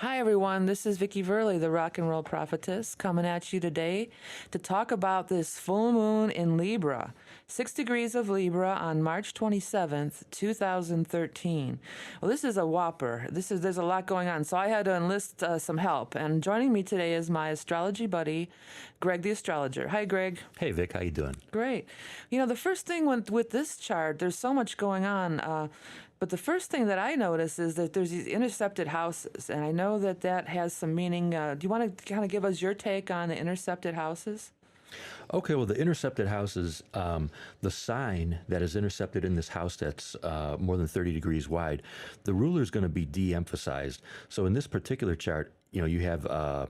Hi, everyone. This is Vicki Verley, the Rock and Roll Prophetess, coming at you today to talk about this full moon in Libra, 6 degrees of Libra on March 27th, 2013. Well, this is a whopper. There's a lot going on, so I had to enlist some help. And joining me today is my astrology buddy, Greg the Astrologer. Hi, Greg. Hey, Vic, how you doing? Great. You know, the first thing with this chart, there's so much going on. But the first thing that I notice is that there's these intercepted houses, and I know that has some meaning. Do you want to kind of give us your take on the intercepted houses? Okay, well, the intercepted house is the sign that is intercepted in this house that's more than 30 degrees wide. The ruler is going to be de-emphasized. So in this particular chart, you have the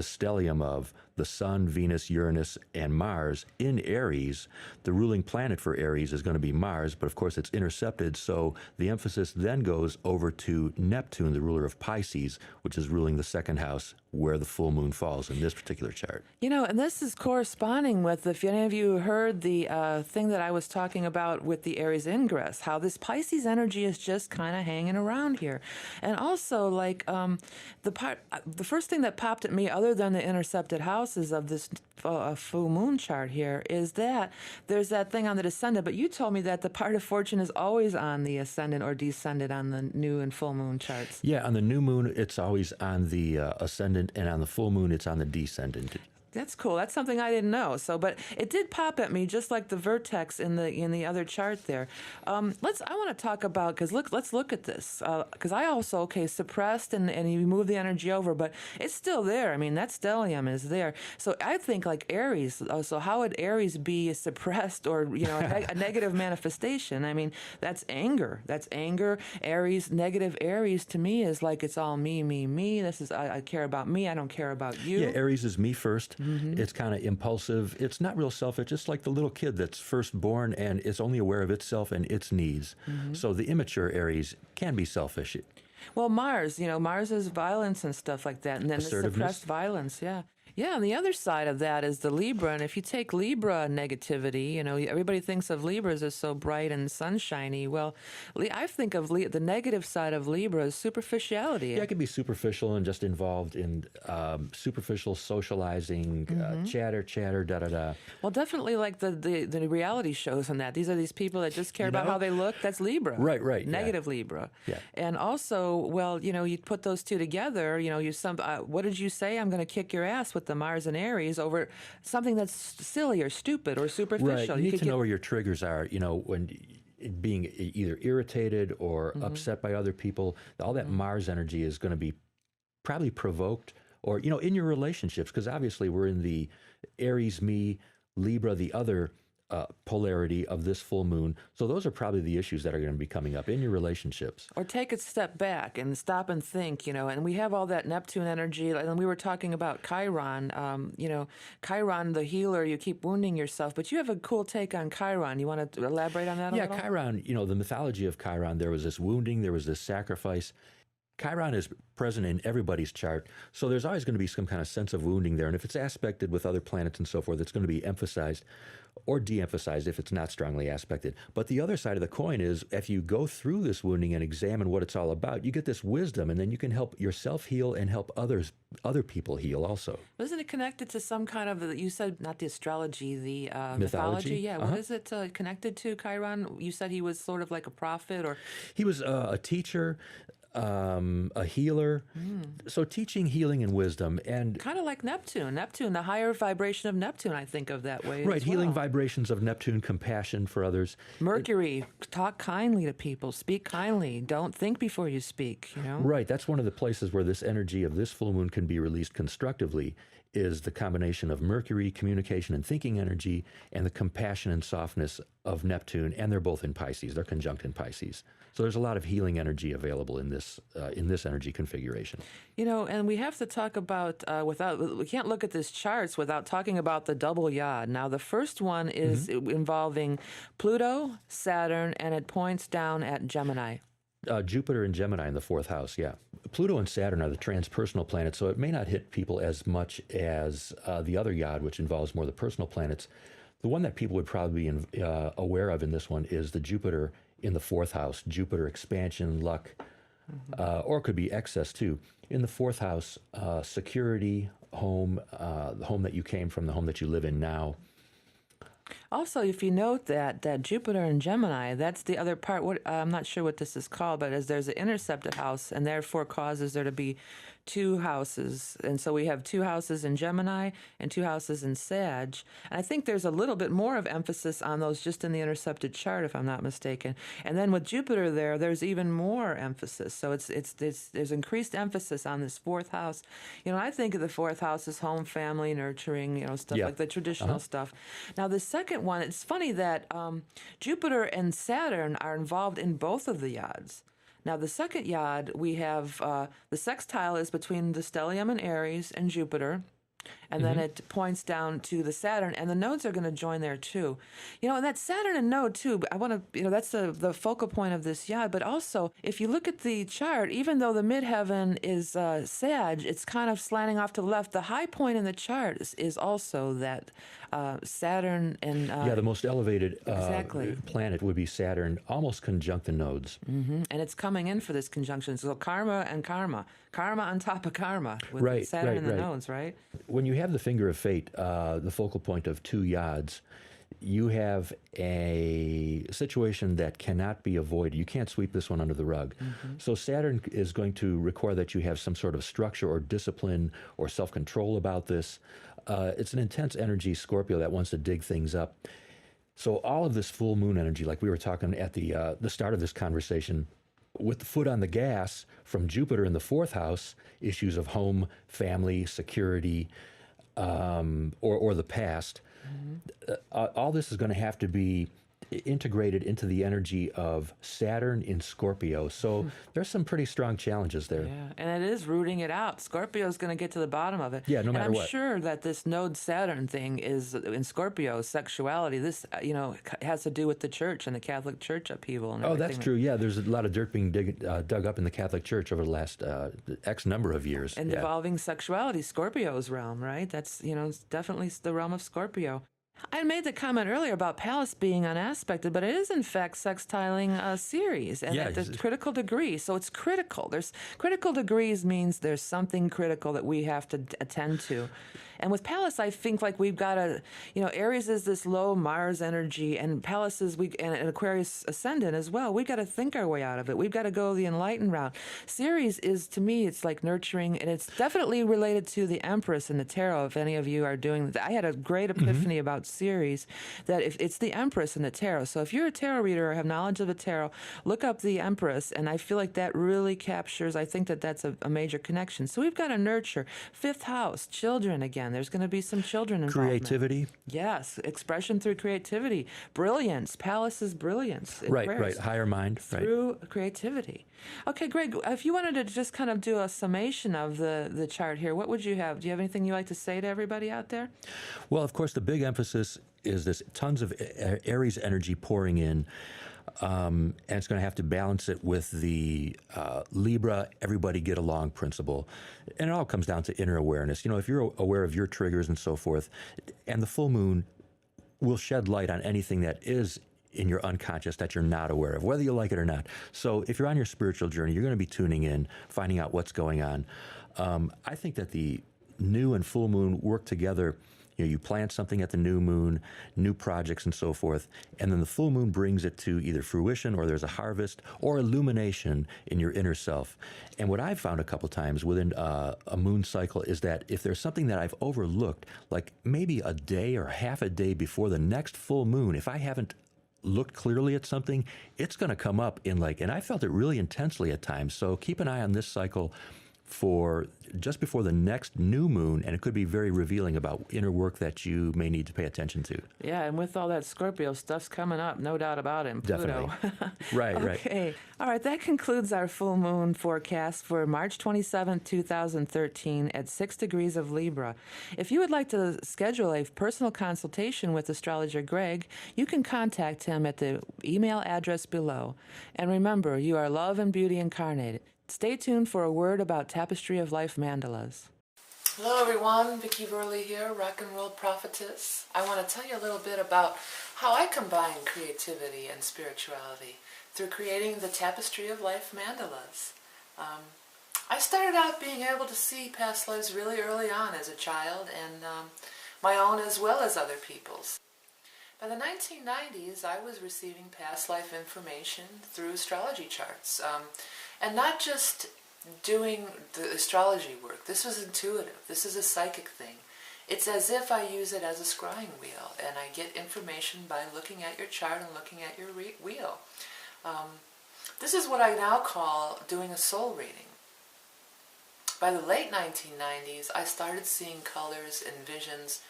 stellium of the Sun, Venus, Uranus, and Mars in Aries. The ruling planet for Aries is going to be Mars, but of course it's intercepted, so the emphasis then goes over to Neptune, the ruler of Pisces, which is ruling the second house where the full moon falls in this particular chart. And this is corresponding with, if any of you heard the thing that I was talking about with the Aries ingress, how this Pisces energy is just kind of hanging around here. And also, like, the first thing that popped at me, other than the intercepted houses of this full moon chart here, is that there's that thing on the descendant, but you told me that the part of fortune is always on the ascendant or descendant on the new and full moon charts. Yeah, on the new moon, it's always on the ascendant, and on the full moon, it's on the descendant. That's cool. That's something I didn't know. So, but it did pop at me, just like the vertex in the other chart there. I want to talk about, because let's look at this, because I also suppressed and you move the energy over, but it's still there. I mean, that stellium is there. So I think like Aries. So how would Aries be suppressed or a negative manifestation? I mean, that's anger. That's anger. Aries, negative Aries to me is like it's all me, me, me. This is I care about me. I don't care about you. Yeah, Aries is me first. Mm-hmm. It's kind of impulsive. It's not real selfish. It's like the little kid that's first born and is only aware of itself and its needs. Mm-hmm. So the immature Aries can be selfish. Well, Mars is violence and stuff like that. And then the suppressed violence, yeah. Yeah, and the other side of that is the Libra. And if you take Libra negativity, everybody thinks of Libras as so bright and sunshiny. Well, I think of the negative side of Libra as superficiality. Yeah, it can be superficial and just involved in superficial socializing, chatter, da-da-da. Well, definitely like the reality shows on that. These are these people that just care about how they look. That's Libra. Right. Negative Libra. Yeah. And also, well, you put those two together, what did you say? I'm going to kick your ass with the Mars and Aries over something that's silly or stupid or superficial. Right. You need to know where your triggers are, when being either irritated or upset by other people. All that Mars energy is going to be probably provoked or, in your relationships, because obviously we're in the Aries, me, Libra, the other polarity of this full moon. So those are probably the issues that are going to be coming up in your relationships. Or take a step back and stop and think, and we have all that Neptune energy. And we were talking about Chiron, Chiron, the healer, you keep wounding yourself, but you have a cool take on Chiron. You want to elaborate on that a little? Yeah, Chiron, the mythology of Chiron, there was this wounding, there was this sacrifice. Chiron is present in everybody's chart, so there's always going to be some kind of sense of wounding there. And if it's aspected with other planets and so forth, it's going to be emphasized or de-emphasized if it's not strongly aspected. But the other side of the coin is if you go through this wounding and examine what it's all about, you get this wisdom, and then you can help yourself heal and help other people heal also. Isn't it connected to some kind of, you said not the astrology, the mythology? Yeah, what is it connected to, Chiron? You said he was sort of like a prophet, or? He was a teacher, a healer. So teaching, healing, and wisdom. And kind of like Neptune, the higher vibration of Neptune, I think of that way. Right, healing vibrations of Neptune, compassion for others. Mercury, talk kindly to people, speak kindly, don't think before you speak, Right, that's one of the places where this energy of this full moon can be released constructively, is the combination of Mercury, communication and thinking energy, and the compassion and softness of Neptune, and they're both in Pisces. They're conjunct in Pisces. So there's a lot of healing energy available in this energy configuration. And we have to talk about, we can't look at these charts without talking about the double yod. Now, the first one is involving Pluto, Saturn, and it points down at Gemini. Jupiter and Gemini in the fourth house, yeah. Pluto and Saturn are the transpersonal planets, so it may not hit people as much as the other yod, which involves more the personal planets. The one that people would probably be aware of in this one is the Jupiter in the fourth house. Jupiter, expansion, luck, or it could be excess too. In the fourth house, security, home, the home that you came from, the home that you live in now. Also, if you note that Jupiter in Gemini, that's the other part. What I'm not sure what this is called, but as there's an intercepted house, and therefore causes there to be two houses, and so we have two houses in Gemini and two houses in Sag. And I think there's a little bit more of emphasis on those just in the intercepted chart, if I'm not mistaken. And then with Jupiter there, there's even more emphasis. So there's increased emphasis on this fourth house. I think of the fourth house as home, family, nurturing, stuff like the traditional stuff. Now the second one, it's funny that Jupiter and Saturn are involved in both of the yads. Now, the second yad, we have the sextile is between the stellium and Aries and Jupiter, and then it points down to the Saturn, and the nodes are going to join there too. And that Saturn and node too, I want to, that's the focal point of this yad, but also, if you look at the chart, even though the midheaven is Sag, it's kind of slanting off to the left. The high point in the chart is also that Saturn and... the most elevated exactly. planet would be Saturn, almost conjunct the nodes. Mm-hmm. And it's coming in for this conjunction. So karma and karma. Karma on top of karma with Saturn and the nodes, right? When you have the finger of fate, the focal point of two yads, you have a situation that cannot be avoided. You can't sweep this one under the rug. So Saturn is going to require that you have some sort of structure or discipline or self-control about this. It's an intense energy, Scorpio, that wants to dig things up. So all of this full moon energy, like we were talking at the start of this conversation, with the foot on the gas from Jupiter in the fourth house, issues of home, family, security, or the past, all this is going to have to be integrated into the energy of Saturn in Scorpio. So there's some pretty strong challenges there. Yeah, and it is rooting it out. Scorpio's going to get to the bottom of it. Yeah, no matter what. what. I'm sure that this node Saturn thing is in Scorpio, sexuality. This, has to do with the church and the Catholic Church upheaval and everything. Oh, that's true. Yeah, there's a lot of dirt being dug up in the Catholic Church over the last X number of years. And involving sexuality, Scorpio's realm, right? That's, it's definitely the realm of Scorpio. I made the comment earlier about Pallas being unaspected, but it is in fact sextiling Ceres, and at the critical degree. So it's critical. There's critical degrees means there's something critical that we have to attend to. And with Pallas, I think like we've got to, Aries is this low Mars energy, and Pallas is and Aquarius ascendant as well. We've got to think our way out of it. We've got to go the enlightened route. Ceres is, to me, it's like nurturing, and it's definitely related to the Empress in the tarot. If any of you are doing that, I had a great epiphany about Ceres, that if it's the Empress in the tarot. So if you're a tarot reader or have knowledge of the tarot, look up the Empress, and I feel like that really captures. I think that's a major connection. So we've got to nurture fifth house, children again. There's going to be some children involvement. Creativity. Yes, expression through creativity. Brilliance. Pallas is brilliance. Right. Higher mind. Through creativity. Okay, Greg, if you wanted to just kind of do a summation of the chart here, what would you have? Do you have anything you'd like to say to everybody out there? Well, of course, the big emphasis is this tons of Aries energy pouring in. And it's going to have to balance it with the Libra, everybody get along principle. And it all comes down to inner awareness. If you're aware of your triggers and so forth, and the full moon will shed light on anything that is in your unconscious that you're not aware of, whether you like it or not. So if you're on your spiritual journey, you're going to be tuning in, finding out what's going on. I think that the new and full moon work together. You plant something at the new moon, new projects and so forth, and then the full moon brings it to either fruition or there's a harvest or illumination in your inner self. And what I've found a couple times within a moon cycle is that if there's something that I've overlooked, like maybe a day or half a day before the next full moon, if I haven't looked clearly at something, it's going to come up and I felt it really intensely at times. So keep an eye on this cycle for just before the next new moon, and it could be very revealing about inner work that you may need to pay attention to. Yeah, and with all that Scorpio stuff's coming up, no doubt about it. Pluto. Definitely. Right. Okay. All right, that concludes our full moon forecast for March 27th, 2013 at 6 degrees of Libra. If you would like to schedule a personal consultation with astrologer Greg, you can contact him at the email address below. And remember, you are love and beauty incarnated. Stay tuned for a word about Tapestry of Life mandalas. Hello everyone, Vicki Verley here, Rock and Roll Prophetess. I want to tell you a little bit about how I combine creativity and spirituality through creating the Tapestry of Life mandalas. I started out being able to see past lives really early on as a child, and my own as well as other people's. By the 1990s, I was receiving past life information through astrology charts, and not just doing the astrology work. This was intuitive. This is a psychic thing. It's as if I use it as a scrying wheel, and I get information by looking at your chart and looking at your wheel. This is what I now call doing a soul reading. By the late 1990s, I started seeing colors and visions,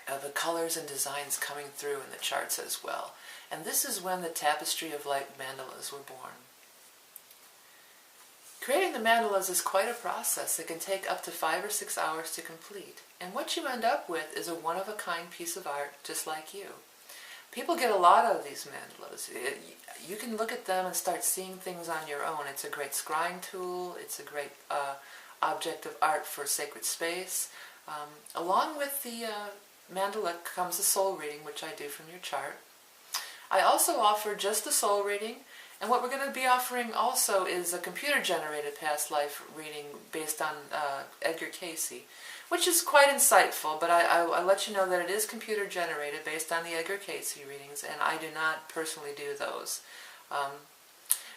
the colors and designs coming through in the charts as well. And this is when the tapestry of light mandalas were born. Creating the mandalas is quite a process. It can take up to 5 or 6 hours to complete. And what you end up with is a one-of-a-kind piece of art just like you. People get a lot out of these mandalas. You can look at them and start seeing things on your own. It's a great scrying tool. It's a great object of art for sacred space. Along with the mandala comes the soul reading, which I do from your chart. I also offer just the soul reading, and what we're going to be offering also is a computer-generated past life reading based on Edgar Cayce, which is quite insightful, but I let you know that it is computer-generated based on the Edgar Cayce readings, and I do not personally do those.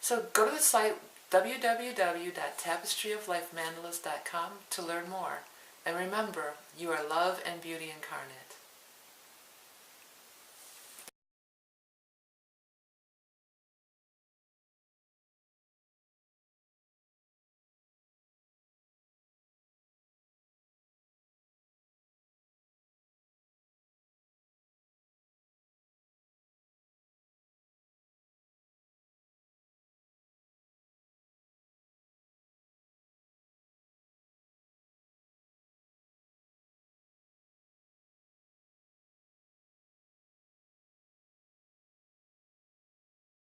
So go to the site www.tapestryoflifemandalas.com to learn more. And remember, you are love and beauty incarnate.